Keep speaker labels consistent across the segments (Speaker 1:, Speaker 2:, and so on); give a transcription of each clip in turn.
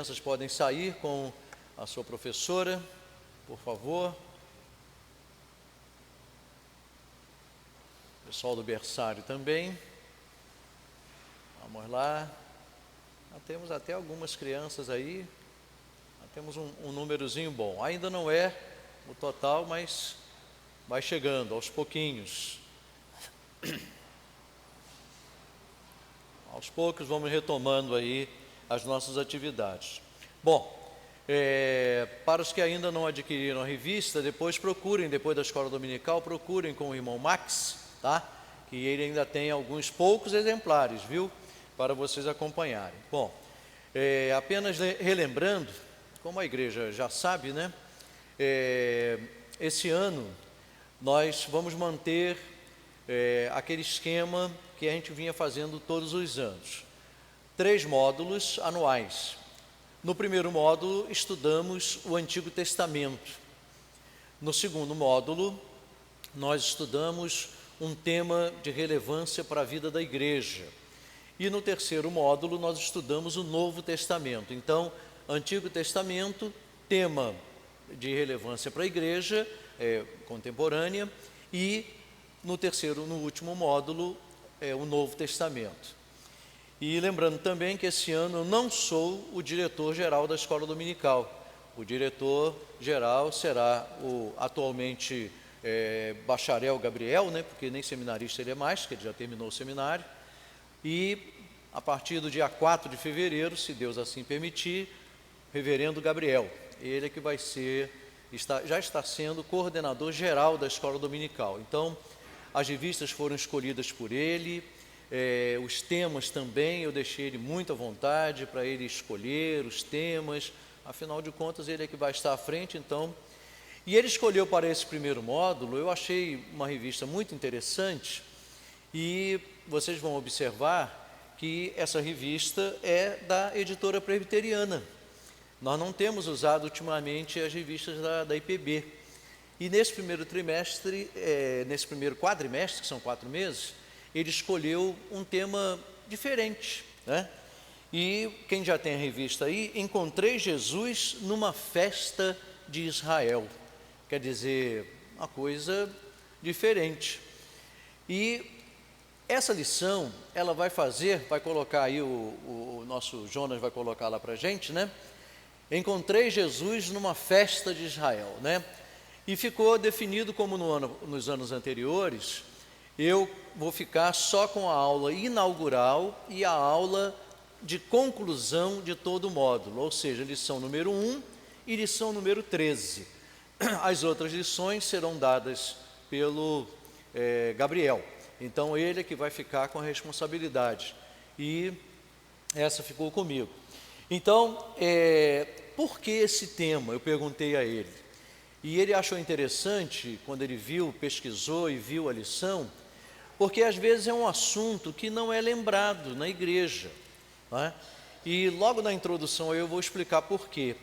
Speaker 1: Crianças podem sair com a sua professora, por favor. Pessoal do berçário também. Vamos lá. Temos até algumas crianças aí. Temos um númerozinho bom. Ainda não é o total, mas vai chegando aos pouquinhos. Aos poucos vamos retomando aí as nossas atividades. Bom, para os que ainda não adquiriram a revista, depois da escola dominical, procurem com o irmão Max, tá? Que ele ainda tem alguns poucos exemplares, viu? Para vocês acompanharem. Bom, apenas relembrando, como a igreja já sabe, né? Esse ano nós vamos manter aquele esquema que a gente vinha fazendo todos os anos. 3 módulos anuais. No primeiro módulo, estudamos o Antigo Testamento. No segundo módulo, nós estudamos um tema de relevância para a vida da igreja. E no terceiro módulo, nós estudamos o Novo Testamento. Então, Antigo Testamento, tema de relevância para a igreja contemporânea, e no último módulo, o Novo Testamento. E lembrando também que esse ano eu não sou o diretor-geral da escola dominical. O diretor-geral será o atualmente bacharel Gabriel, né, porque nem seminarista ele é mais, que ele já terminou o seminário. E a partir do dia 4 de fevereiro, se Deus assim permitir, reverendo Gabriel. Ele é que vai ser, já está sendo coordenador geral da escola dominical. Então, as revistas foram escolhidas por ele. Os temas também, eu deixei ele muito à vontade para ele escolher os temas, afinal de contas ele é que vai estar à frente, então. E ele escolheu para esse primeiro módulo, eu achei uma revista muito interessante, e vocês vão observar que essa revista é da editora presbiteriana. Nós não temos usado ultimamente as revistas da IPB. E nesse primeiro trimestre, nesse primeiro quadrimestre, que são 4 meses, ele escolheu um tema diferente, né? E quem já tem a revista aí, Encontrei Jesus numa Festa de Israel. Quer dizer, uma coisa diferente. E essa lição, ela vai colocar aí, o nosso Jonas vai colocar lá para a gente, né? Encontrei Jesus numa festa de Israel, né? E ficou definido como nos anos anteriores. Eu vou ficar só com a aula inaugural e a aula de conclusão de todo o módulo, ou seja, lição número 1 e lição número 13. As outras lições serão dadas pelo Gabriel. Então, ele é que vai ficar com a responsabilidade. E essa ficou comigo. Então, por que esse tema? Eu perguntei a ele. E ele achou interessante, quando ele pesquisou e viu a lição, porque às vezes é um assunto que não é lembrado na igreja, não é? E logo na introdução eu vou explicar por quê.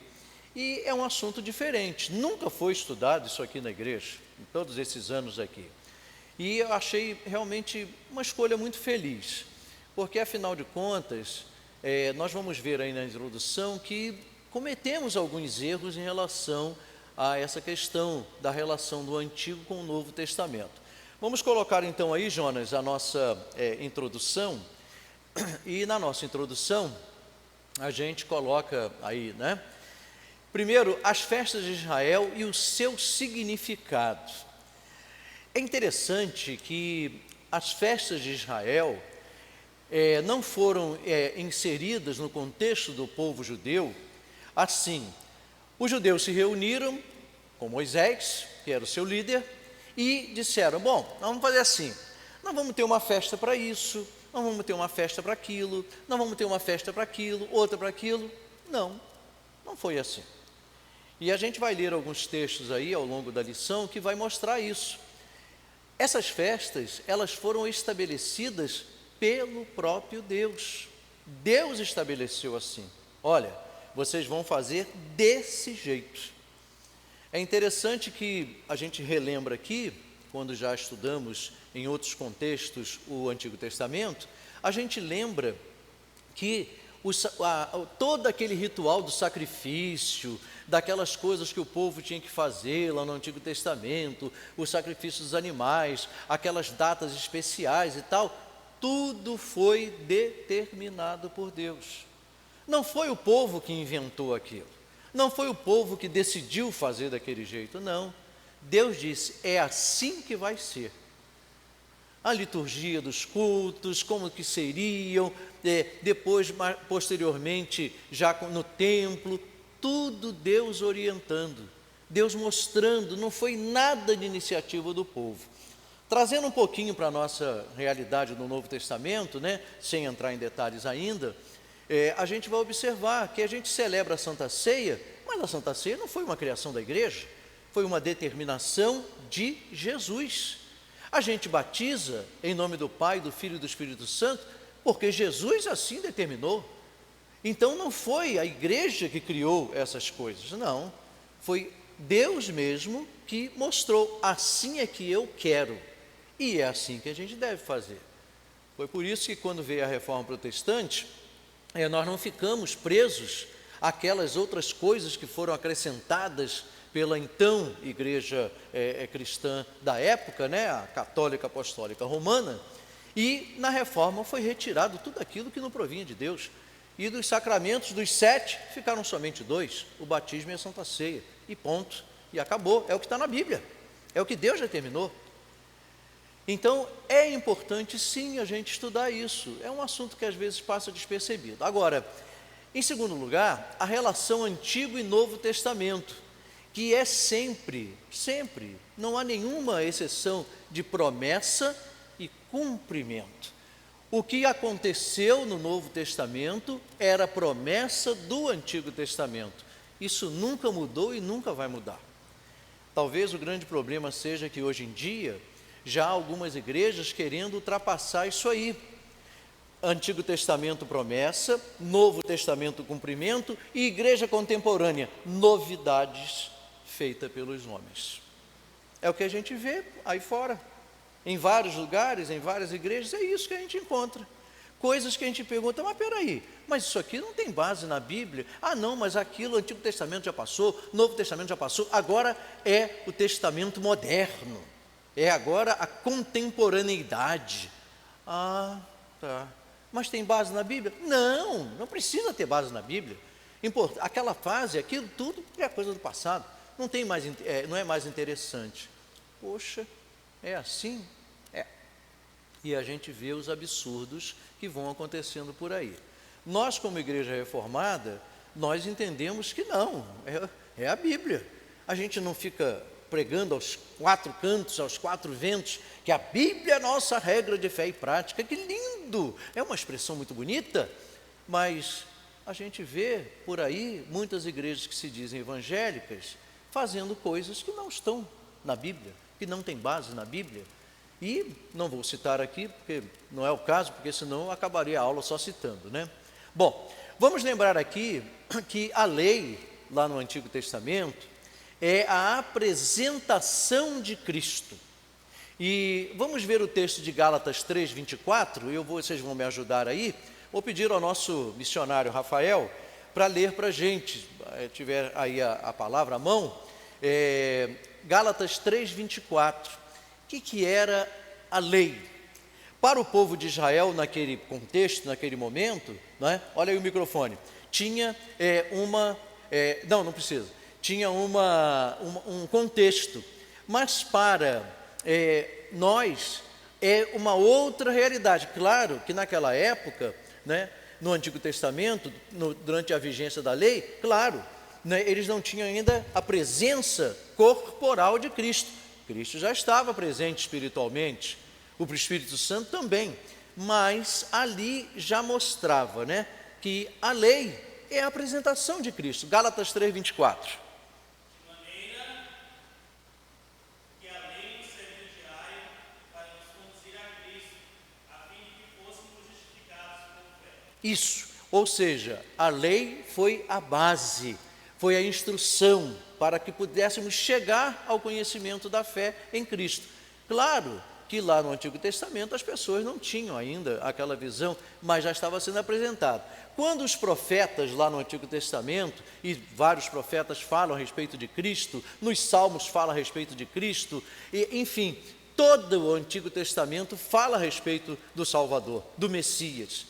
Speaker 1: E é um assunto diferente, nunca foi estudado isso aqui na igreja, em todos esses anos aqui. E eu achei realmente uma escolha muito feliz, porque afinal de contas, nós vamos ver aí na introdução que cometemos alguns erros em relação a essa questão da relação do Antigo com o Novo Testamento. Vamos colocar então aí, Jonas, a nossa introdução. E na nossa introdução, a gente coloca aí, né? Primeiro, as festas de Israel e o seu significado. É interessante que as festas de Israel não foram inseridas no contexto do povo judeu assim. Os judeus se reuniram com Moisés, que era o seu líder, e disseram, bom, nós vamos fazer assim, nós vamos ter uma festa para isso, nós vamos ter uma festa para aquilo, nós vamos ter uma festa para aquilo, outra para aquilo. Não foi assim. E a gente vai ler alguns textos aí ao longo da lição que vai mostrar isso. Essas festas, elas foram estabelecidas pelo próprio Deus. Deus estabeleceu assim, olha, vocês vão fazer desse jeito. É interessante que a gente relembra aqui, quando já estudamos em outros contextos o Antigo Testamento, a gente lembra que todo aquele ritual do sacrifício, daquelas coisas que o povo tinha que fazer lá no Antigo Testamento, o sacrifício dos animais, aquelas datas especiais e tal, tudo foi determinado por Deus. Não foi o povo que inventou aquilo, não foi o povo que decidiu fazer daquele jeito, não. Deus disse, é assim que vai ser. A liturgia dos cultos, como que seriam, depois, posteriormente, já no templo, tudo Deus orientando, Deus mostrando, não foi nada de iniciativa do povo. Trazendo um pouquinho para a nossa realidade do Novo Testamento, né, sem entrar em detalhes ainda, a gente vai observar que a gente celebra a Santa Ceia, mas a Santa Ceia não foi uma criação da igreja, foi uma determinação de Jesus. A gente batiza em nome do Pai, do Filho e do Espírito Santo, porque Jesus assim determinou. Então não foi a igreja que criou essas coisas, não. Foi Deus mesmo que mostrou, assim é que eu quero. E é assim que a gente deve fazer. Foi por isso que quando veio a Reforma Protestante, nós não ficamos presos àquelas outras coisas que foram acrescentadas pela então igreja cristã da época, né, a católica apostólica romana, e na reforma foi retirado tudo aquilo que não provinha de Deus, e dos sacramentos, dos 7, ficaram somente 2, o batismo e a Santa Ceia, e ponto, e acabou, é o que está na Bíblia, é o que Deus determinou. Então é importante sim a gente estudar isso, é um assunto que às vezes passa despercebido. Agora, em segundo lugar, a relação Antigo e Novo Testamento, que é sempre, não há nenhuma exceção de promessa e cumprimento. O que aconteceu no Novo Testamento era promessa do Antigo Testamento. Isso nunca mudou e nunca vai mudar. Talvez o grande problema seja que hoje em dia, já há algumas igrejas querendo ultrapassar isso aí. Antigo Testamento promessa, Novo Testamento cumprimento e igreja contemporânea, novidades feitas pelos homens. É o que a gente vê aí fora, em vários lugares, em várias igrejas, é isso que a gente encontra. Coisas que a gente pergunta, mas peraí, mas isso aqui não tem base na Bíblia? Ah não, mas aquilo, o Antigo Testamento já passou, Novo Testamento já passou, agora é o Testamento moderno, é agora a contemporaneidade. Ah, tá. Mas tem base na Bíblia? Não, não precisa ter base na Bíblia. Aquela fase, aquilo tudo é coisa do passado, não tem mais, não é mais interessante. Poxa, é assim? É. E a gente vê os absurdos que vão acontecendo por aí. Nós, como igreja reformada, nós entendemos que não, é a Bíblia. A gente não fica pregando aos 4 cantos, aos 4 ventos, que a Bíblia é a nossa regra de fé e prática. Que lindo! É uma expressão muito bonita, mas a gente vê por aí muitas igrejas que se dizem evangélicas fazendo coisas que não estão na Bíblia, que não tem base na Bíblia. E não vou citar aqui, porque não é o caso, porque senão eu acabaria a aula só citando, né? Bom, vamos lembrar aqui que a lei, lá no Antigo Testamento, é a apresentação de Cristo. E vamos ver o texto de Gálatas 3, 24, vocês vão me ajudar aí. Vou pedir ao nosso missionário Rafael para ler para a gente, tiver aí a palavra à mão, Gálatas 3, 24. O que era a lei? Para o povo de Israel, naquele contexto, naquele momento, né? Olha aí o microfone, tinha tinha um contexto, mas para nós é uma outra realidade. Claro que naquela época, né, no Antigo Testamento, durante a vigência da lei, claro, né, eles não tinham ainda a presença corporal de Cristo. Cristo já estava presente espiritualmente, o Espírito Santo também, mas ali já mostrava, né, que a lei é a apresentação de Cristo. Gálatas 3, 24. Isso, ou seja, a lei foi a base, foi a instrução para que pudéssemos chegar ao conhecimento da fé em Cristo. Claro que lá no Antigo Testamento as pessoas não tinham ainda aquela visão, mas já estava sendo apresentado. Quando os profetas lá no Antigo Testamento, e vários profetas falam a respeito de Cristo, nos Salmos fala a respeito de Cristo, e, enfim, todo o Antigo Testamento fala a respeito do Salvador, do Messias.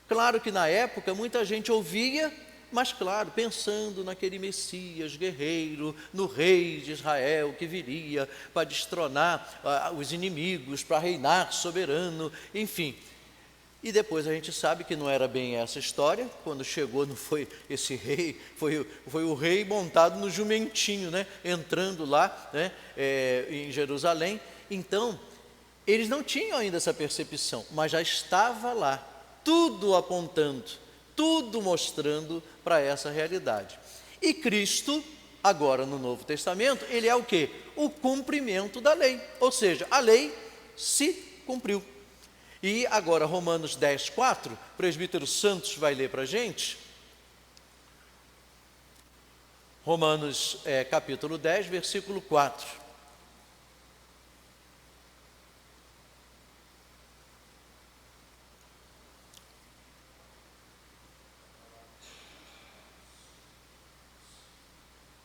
Speaker 1: Claro que na época muita gente ouvia, mas claro, pensando naquele Messias guerreiro, no rei de Israel que viria para destronar os inimigos, para reinar soberano, enfim. E depois a gente sabe que não era bem essa história. Quando chegou, não foi esse rei, foi o rei montado no jumentinho, né? Entrando lá, né? Em Jerusalém. Então, eles não tinham ainda essa percepção, mas já estava lá, tudo apontando, tudo mostrando para essa realidade. E Cristo, agora no Novo Testamento, ele é o quê? O cumprimento da lei, ou seja, a lei se cumpriu. E agora Romanos 10, 4, o presbítero Santos vai ler para a gente. Romanos capítulo 10, versículo 4.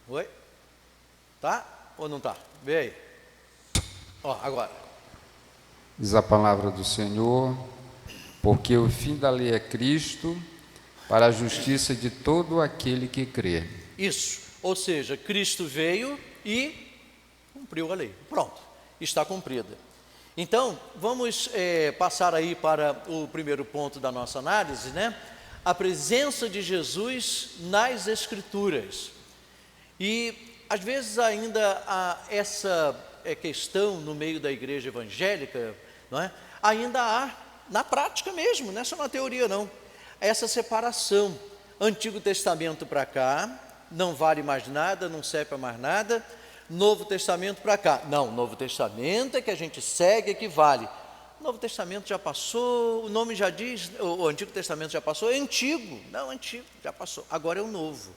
Speaker 1: Oi? Tá ou não tá? Vê aí. Ó, agora.
Speaker 2: Diz a palavra do Senhor: porque o fim da lei é Cristo, para a justiça de todo aquele que crê.
Speaker 1: Isso, ou seja, Cristo veio e cumpriu a lei. Pronto, está cumprida. Então, vamos passar aí para o primeiro ponto da nossa análise, né? A presença de Jesus nas Escrituras. E, às vezes, ainda há essa questão no meio da igreja evangélica, não é? Ainda há, na prática mesmo, não é só na teoria não, essa separação. Antigo Testamento para cá, não vale mais nada, não serve para mais nada. Novo Testamento para cá, não, Novo Testamento é que a gente segue, é que vale. O Novo Testamento já passou, o nome já diz, o Antigo Testamento já passou, é antigo, não, antigo, já passou, agora é o novo.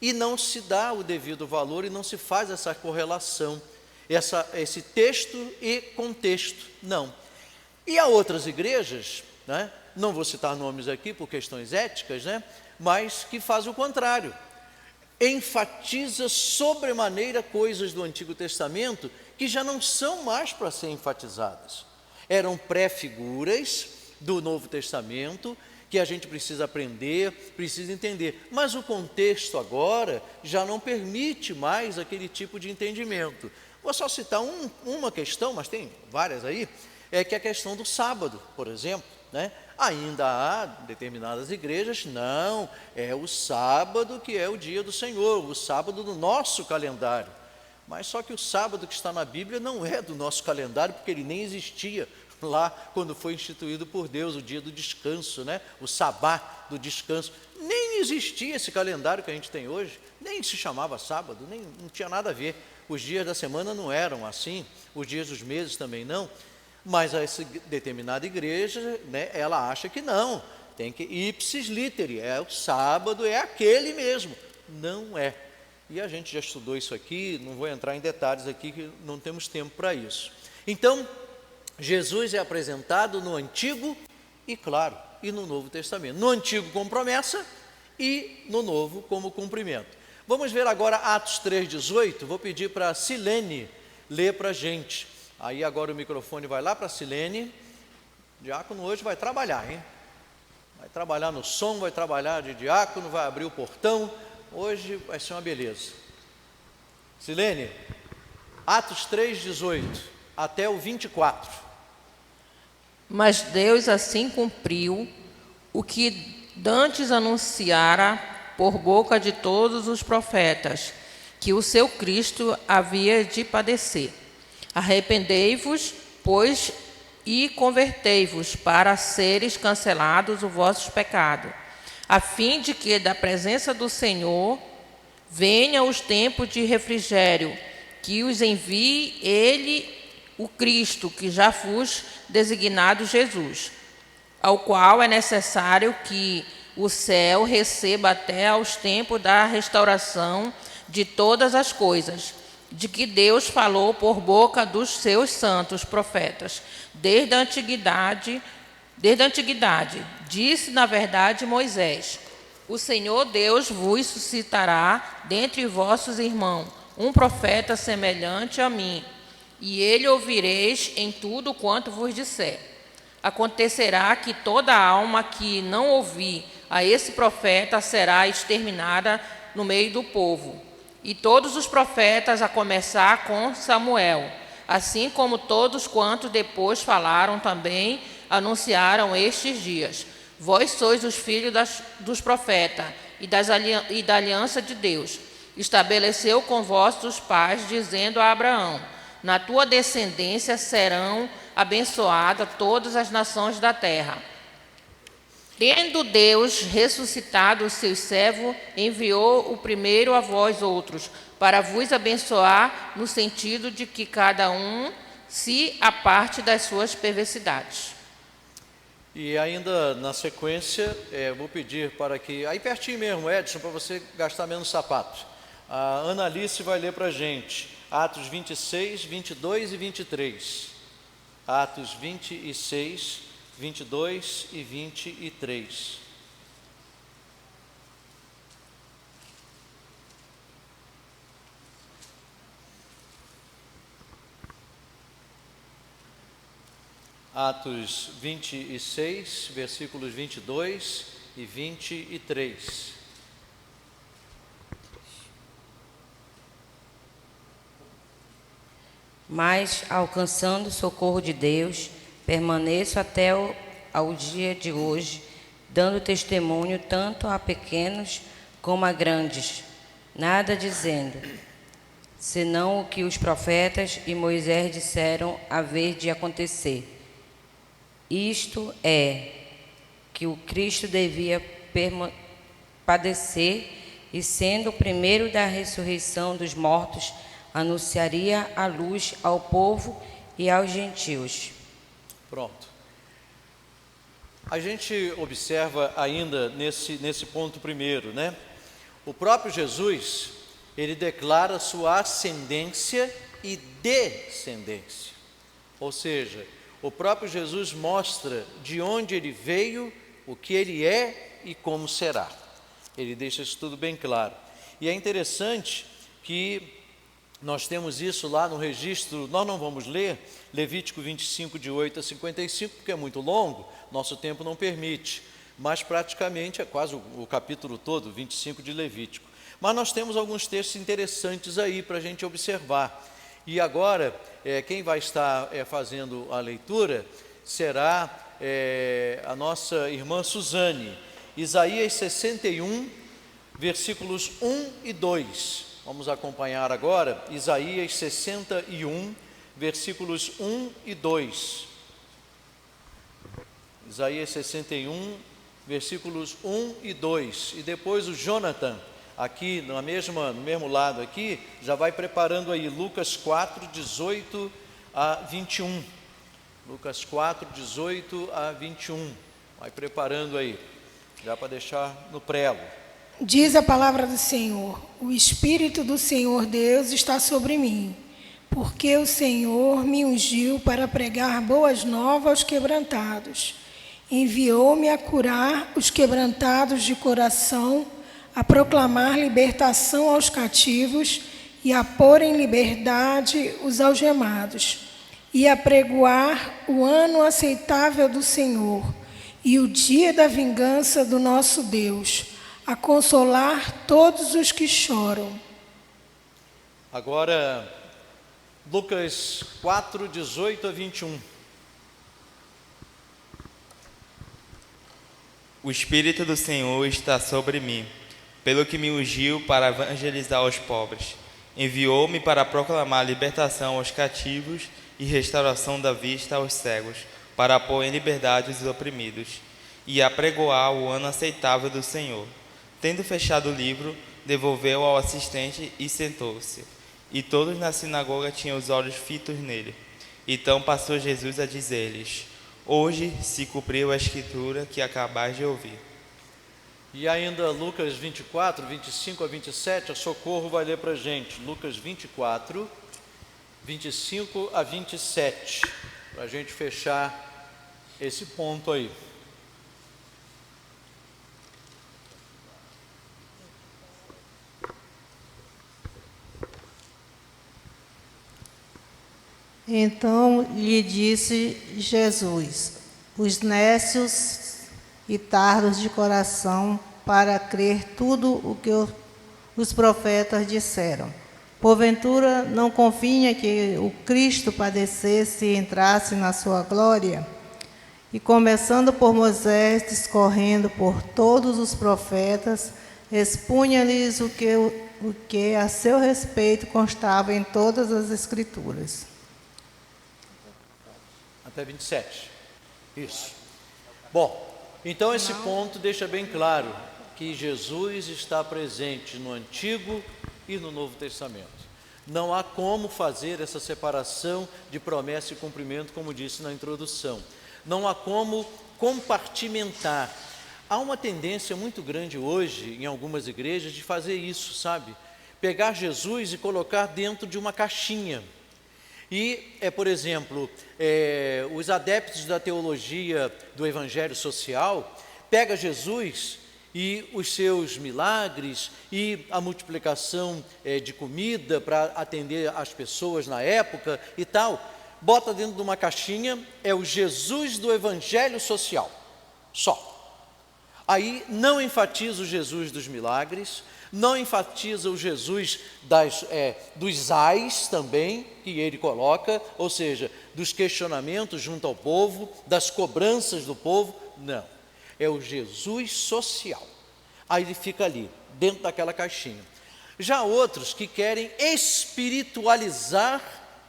Speaker 1: E não se dá o devido valor e não se faz essa correlação, esse texto e contexto, não. E há outras igrejas, né, não vou citar nomes aqui por questões éticas, né, mas que faz o contrário. Enfatiza sobremaneira coisas do Antigo Testamento que já não são mais para ser enfatizadas. Eram pré-figuras do Novo Testamento que a gente precisa aprender, precisa entender. Mas o contexto agora já não permite mais aquele tipo de entendimento. Vou só citar uma questão, mas tem várias aí, que é a questão do sábado, por exemplo, né? Ainda há determinadas igrejas, não, é o sábado que é o dia do Senhor, o sábado do nosso calendário. Mas só que o sábado que está na Bíblia não é do nosso calendário, porque ele nem existia lá quando foi instituído por Deus, o dia do descanso, né? O sabá do descanso. Nem existia esse calendário que a gente tem hoje, nem se chamava sábado, não tinha nada a ver. Os dias da semana não eram assim, os dias dos meses também não. Mas essa determinada igreja, né, ela acha que não, tem que ipsis literi, o sábado é aquele mesmo. Não é. E a gente já estudou isso aqui, não vou entrar em detalhes aqui, que não temos tempo para isso. Então, Jesus é apresentado no Antigo e, claro, e no Novo Testamento. No Antigo como promessa e no Novo como cumprimento. Vamos ver agora Atos 3,18, vou pedir para a Silene ler para a gente. Aí agora o microfone vai lá para a Silene. O diácono hoje vai trabalhar, hein? Vai trabalhar no som, vai trabalhar de diácono, vai abrir o portão. Hoje vai ser uma beleza. Silene, Atos 3,18 até o 24.
Speaker 3: Mas Deus assim cumpriu o que dantes anunciara por boca de todos os profetas, que o seu Cristo havia de padecer. Arrependei-vos, pois, e convertei-vos, para seres cancelados os vossos pecados, a fim de que da presença do Senhor venha os tempos de refrigério, que os envie Ele, o Cristo, que já vos designado Jesus, ao qual é necessário que o céu receba até aos tempos da restauração de todas as coisas, de que Deus falou por boca dos seus santos profetas, desde a antiguidade. Disse, na verdade, Moisés: o Senhor Deus vos suscitará dentre vossos irmãos um profeta semelhante a mim, e ele ouvireis em tudo quanto vos disser. Acontecerá que toda alma que não ouvir a esse profeta será exterminada no meio do povo. E todos os profetas, a começar com Samuel, assim como todos quantos depois falaram também, anunciaram estes dias. Vós sois os filhos dos profetas e da aliança de Deus. Estabeleceu com vossos pais, dizendo a Abraão: na tua descendência serão abençoadas todas as nações da terra. Tendo Deus ressuscitado o seu servo, enviou o primeiro a vós outros, para vos abençoar, no sentido de que cada um se aparte das suas perversidades.
Speaker 1: E ainda na sequência, vou pedir para que, aí pertinho mesmo, Edson, para você gastar menos sapato. A Ana Alice vai ler para a gente Atos 26, 22 e 23. Atos 26, 22 e 23. Atos 26, versículos 22 e 23.
Speaker 4: Mas, alcançando o socorro de Deus, permaneço até ao dia de hoje, dando testemunho tanto a pequenos como a grandes, nada dizendo, senão o que os profetas e Moisés disseram haver de acontecer. Isto é, que o Cristo devia padecer e, sendo o primeiro da ressurreição dos mortos, anunciaria a luz ao povo e aos gentios.
Speaker 1: Pronto. A gente observa ainda nesse ponto primeiro, né? O próprio Jesus, ele declara sua ascendência e descendência. Ou seja, o próprio Jesus mostra de onde ele veio, o que ele é e como será. Ele deixa isso tudo bem claro. E é interessante que nós temos isso lá no registro, nós não vamos ler Levítico 25, de 8 a 55, porque é muito longo, nosso tempo não permite, mas praticamente é quase o capítulo todo, 25 de Levítico. Mas nós temos alguns textos interessantes aí para a gente observar. E agora, quem vai estar fazendo a leitura será a nossa irmã Suzane. Isaías 61, versículos 1 e 2. Vamos acompanhar agora Isaías 61, versículos 1 e 2. Isaías 61, versículos 1 e 2. E depois o Jonathan, aqui no mesmo lado aqui, já vai preparando aí Lucas 4, 18 a 21. Lucas 4, 18 a 21. Vai preparando aí, já para deixar no prelo.
Speaker 5: Diz a palavra do Senhor: o Espírito do Senhor Deus está sobre mim, porque o Senhor me ungiu para pregar boas novas aos quebrantados. Enviou-me a curar os quebrantados de coração, a proclamar libertação aos cativos e a pôr em liberdade os algemados, e a pregoar o ano aceitável do Senhor e o dia da vingança do nosso Deus, a consolar todos os que choram.
Speaker 1: Agora, Lucas 4, 18 a 21.
Speaker 6: O Espírito do Senhor está sobre mim, pelo que me ungiu para evangelizar os pobres. Enviou-me para proclamar libertação aos cativos e restauração da vista aos cegos, para pôr em liberdade os oprimidos, e apregoar o ano aceitável do Senhor. Tendo fechado o livro, devolveu ao assistente e sentou-se. E todos na sinagoga tinham os olhos fitos nele. Então passou Jesus a dizer-lhes: hoje se cumpriu a escritura que acabais de ouvir.
Speaker 1: E ainda Lucas 24, 25 a 27, a Socorro vai ler para a gente. Lucas 24, 25 a 27, para a gente fechar esse ponto aí.
Speaker 7: Então lhe disse Jesus: os nécios e tardos de coração para crer tudo o que os profetas disseram. Porventura não convinha que o Cristo padecesse e entrasse na sua glória? E começando por Moisés, discorrendo por todos os profetas, expunha-lhes o que a seu respeito constava em todas as Escrituras.
Speaker 1: Até 27. Isso. Bom, então esse ponto deixa bem claro que Jesus está presente no Antigo e no Novo Testamento. Não há como fazer essa separação de promessa e cumprimento, como disse na introdução. Não há como compartimentar. Há uma tendência muito grande hoje, em algumas igrejas, de fazer isso, sabe? Pegar Jesus e colocar dentro de uma caixinha. E, por exemplo, os adeptos da teologia do evangelho social, pega Jesus e os seus milagres e a multiplicação de comida para atender as pessoas na época e tal, bota dentro de uma caixinha, é o Jesus do evangelho social, só. Aí não enfatiza o Jesus dos milagres, não enfatiza o Jesus dos ais também, que ele coloca, ou seja, dos questionamentos junto ao povo, das cobranças do povo, não. É o Jesus social. Aí ele fica ali, dentro daquela caixinha. Já outros que querem espiritualizar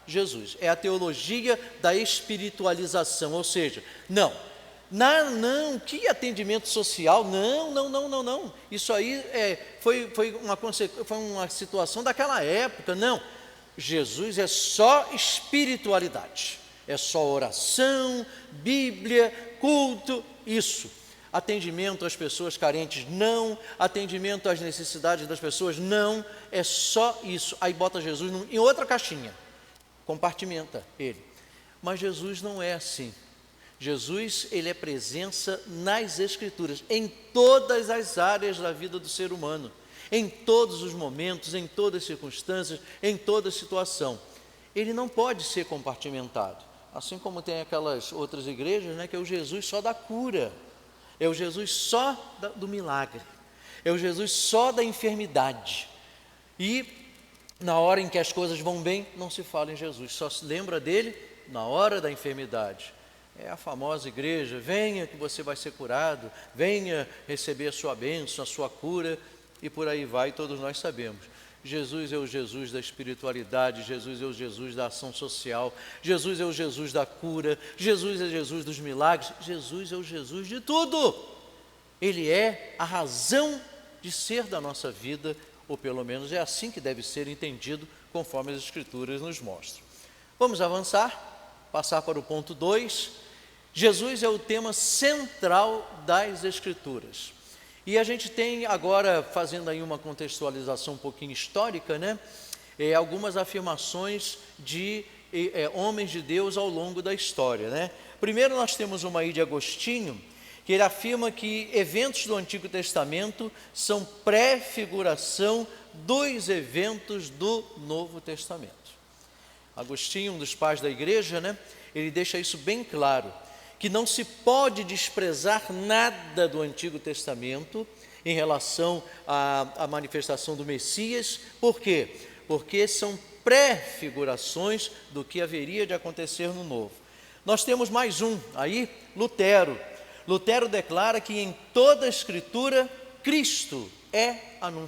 Speaker 1: Jesus, é a teologia da espiritualização, ou seja, não, que atendimento social, não, isso aí foi uma situação daquela época, não, Jesus é só espiritualidade, é só oração, Bíblia, culto, isso, atendimento às pessoas carentes, não, atendimento às necessidades das pessoas, não, é só isso, aí bota Jesus em outra caixinha, compartimenta ele, mas Jesus não é assim. Jesus, ele é presença nas Escrituras, em todas as áreas da vida do ser humano, em todos os momentos, em todas as circunstâncias, em toda situação. Ele não pode ser compartimentado, assim como tem aquelas outras igrejas, né, que é o Jesus só da cura, é o Jesus só do milagre, é o Jesus só da enfermidade. E na hora em que as coisas vão bem, não se fala em Jesus, só se lembra dele na hora da enfermidade. É a famosa igreja, venha que você vai ser curado, venha receber a sua bênção, a sua cura, e por aí vai, todos nós sabemos. Jesus é o Jesus da espiritualidade, Jesus é o Jesus da ação social, Jesus é o Jesus da cura, Jesus é o Jesus dos milagres, Jesus é o Jesus de tudo. Ele é a razão de ser da nossa vida, ou pelo menos é assim que deve ser entendido, conforme as Escrituras nos mostram. Vamos avançar, passar para o ponto 2. Jesus é o tema central das Escrituras. E a gente tem agora, fazendo aí uma contextualização um pouquinho histórica, né? Algumas afirmações de homens de Deus ao longo da história, né? Primeiro nós temos uma aí de Agostinho, que ele afirma que eventos do Antigo Testamento são pré-figuração dos eventos do Novo Testamento. Agostinho, um dos pais da igreja, né? Ele deixa isso bem claro, que não se pode desprezar nada do Antigo Testamento em relação à manifestação do Messias. Por quê? Porque são pré-figurações do que haveria de acontecer no Novo. Nós temos mais um aí, Lutero. Lutero declara que em toda a Escritura Cristo é anunciado.